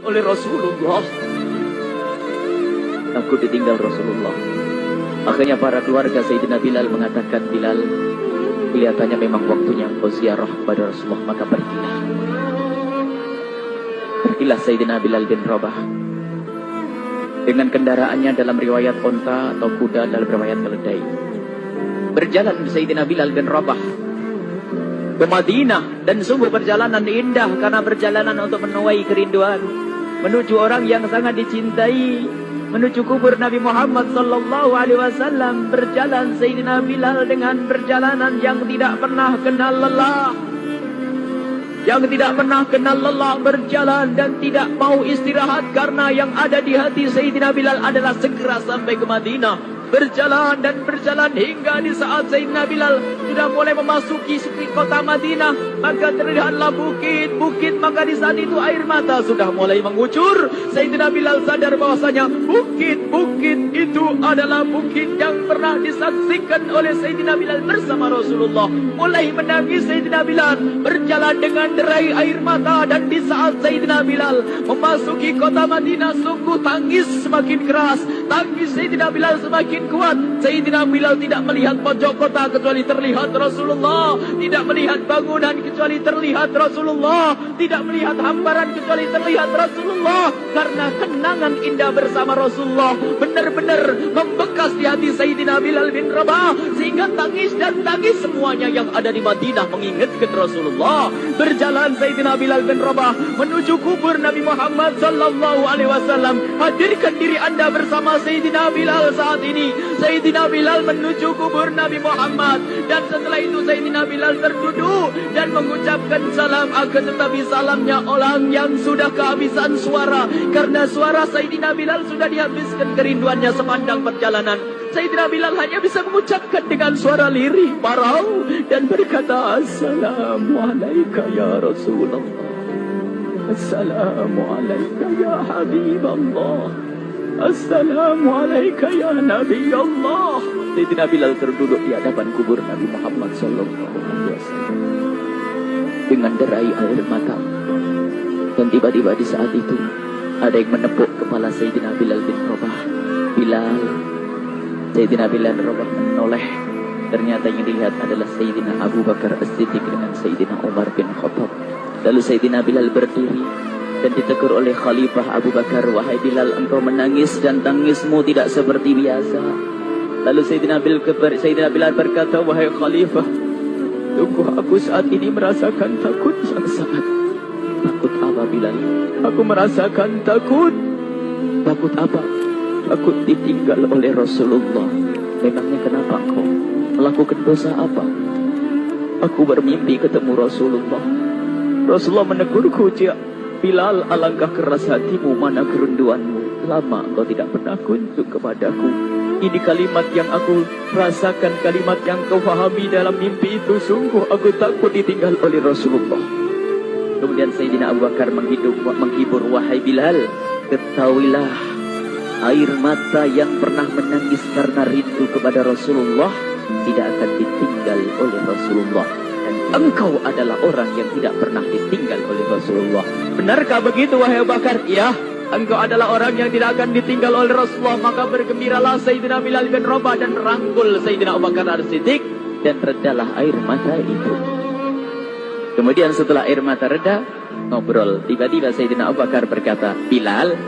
oleh Rasulullah. Takut ditinggal Rasulullah. Akhirnya para keluarga Sayyidina Bilal mengatakan, Bilal, kelihatannya memang waktunya engkau ziarah kepada Rasulullah, maka pergilah. Pergilah Sayyidina Bilal bin Rabah dengan kendaraannya, dalam riwayat onta atau kuda, dalam riwayat keledai. Berjalan Sayyidina Bilal bin Rabah ke Madinah, dan sungguh perjalanan indah karena perjalanan untuk menuai kerinduan menuju orang yang sangat dicintai, menuju kubur Nabi Muhammad sallallahu alaihi wasallam. Berjalan Sayyidina Bilal dengan perjalanan yang tidak pernah kenal lelah, yang tidak pernah kenal lelah, berjalan dan tidak mau istirahat, karena yang ada di hati Sayyidina Bilal adalah segera sampai ke Madinah. Berjalan dan berjalan hingga di saat Sayyidina Bilal sudah mulai memasuki kota Madinah, maka terlihatlah bukit-bukit, maka di saat itu air mata sudah mulai mengucur. Sayyidina Bilal sadar bahwasanya bukit-bukit itu adalah bukit yang pernah disaksikan oleh Sayyidina Bilal bersama Rasulullah. Mulai menangis Sayyidina Bilal, berjalan dengan derai air mata, dan di saat Sayyidina Bilal memasuki kota Madinah, sungguh tangis semakin keras, tangis Sayyidina Bilal semakin kuat. Sayyidina Bilal tidak melihat pojok kota kecuali terlihat Rasulullah, tidak melihat bangunan kecuali terlihat Rasulullah, tidak melihat hamparan kecuali terlihat Rasulullah, karena kenangan indah bersama Rasulullah benar-benar membekas di hati Sayyidina Bilal bin Rabah, sehingga tangis dan tangis semuanya yang ada di Madinah mengingatkan Rasulullah. Berjalan Sayyidina Bilal bin Rabah menuju kubur Nabi Muhammad sallallahu alaihi wasallam. Hadirkan diri Anda bersama Sayyidina Bilal saat ini. Sayyidina Bilal menuju kubur Nabi Muhammad, dan setelah itu Sayyidina Bilal terduduk dan mengucapkan salam, akan tetapi salamnya orang yang sudah kehabisan suara, karena suara Sayyidina Bilal sudah dihabiskan kerinduannya sepanjang perjalanan. Sayyidina Bilal hanya bisa mengucapkan dengan suara lirih parau dan berkata, Assalamualaikum ya Rasulullah, Assalamualaikum ya Habiballah, Assalamualaikum ya Nabi Allah. Sayyidina Bilal terduduk di hadapan kubur Nabi Muhammad sallallahu alaihi wasallam dengan derai air mata. Dan tiba-tiba di saat itu ada yang menepuk kepala Sayyidina Bilal bin Rabah. Bilal. Sayyidina Bilal bin Rabah menoleh. Ternyata yang dilihat adalah Sayyidina Abu Bakar As-Siddiq dengan Sayyidina Umar bin Khattab. Lalu Sayyidina Bilal berdiri dan ditegur oleh Khalifah Abu Bakar, wahai Bilal, engkau menangis dan tangismu tidak seperti biasa. Lalu Sayyidina Bilal berkata, wahai Khalifah, sungguh aku saat ini merasakan takut yang sangat. Takut apa Bilal? Aku merasakan takut. Takut apa? Takut ditinggal oleh Rasulullah. Memangnya kenapa engkau melakukan dosa apa? Aku bermimpi ketemu Rasulullah. Rasulullah menegurku, Bilal, alangkah keras hatimu, mana kerinduanmu. Lama engkau tidak pernah kunjung kepadaku. Ini kalimat yang aku rasakan, kalimat yang kau fahami dalam mimpi itu. Sungguh aku takut ditinggal oleh Rasulullah. Kemudian Sayyidina Abu Bakar menghibur, wahai Bilal, ketahuilah, air mata yang pernah menangis karena rindu kepada Rasulullah tidak akan ditinggal oleh Rasulullah. Dan engkau adalah orang yang tidak pernah ditinggal oleh Rasulullah. Benarkah begitu wahai Abu Bakar? Ya, engkau adalah orang yang tidak akan ditinggal oleh Rasulullah. Maka bergembiralah Sayyidina Bilal bin Rabah dan rangkul Sayyidina Abu Bakar As-Siddiq, dan redalah air mata itu. Kemudian setelah air mata reda, ngobrol. Tiba-tiba Sayyidina Abu Bakar berkata, Bilal,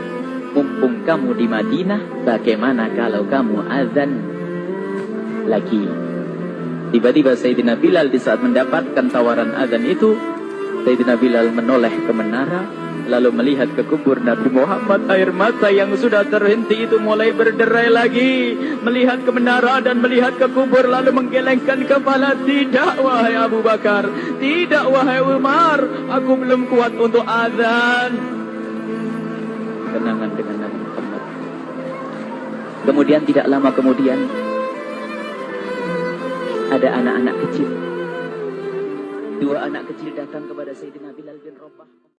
mumpung kamu di Madinah, bagaimana kalau kamu azan lagi? Tiba-tiba Sayyidina Bilal di saat mendapatkan tawaran azan itu, Sayyidina Bilal menoleh ke menara, lalu melihat ke kubur Nabi Muhammad. Air mata yang sudah terhenti itu mulai berderai lagi. Melihat ke menara dan melihat ke kubur, lalu menggelengkan kepala. Tidak wahai Abu Bakar, tidak wahai Umar, aku belum kuat untuk azan. Kenangan dengan Nabi Muhammad. Kemudian tidak lama kemudian ada anak-anak kecil. Dua anak kecil datang kepada Sayyidina Bilal bin Rabah.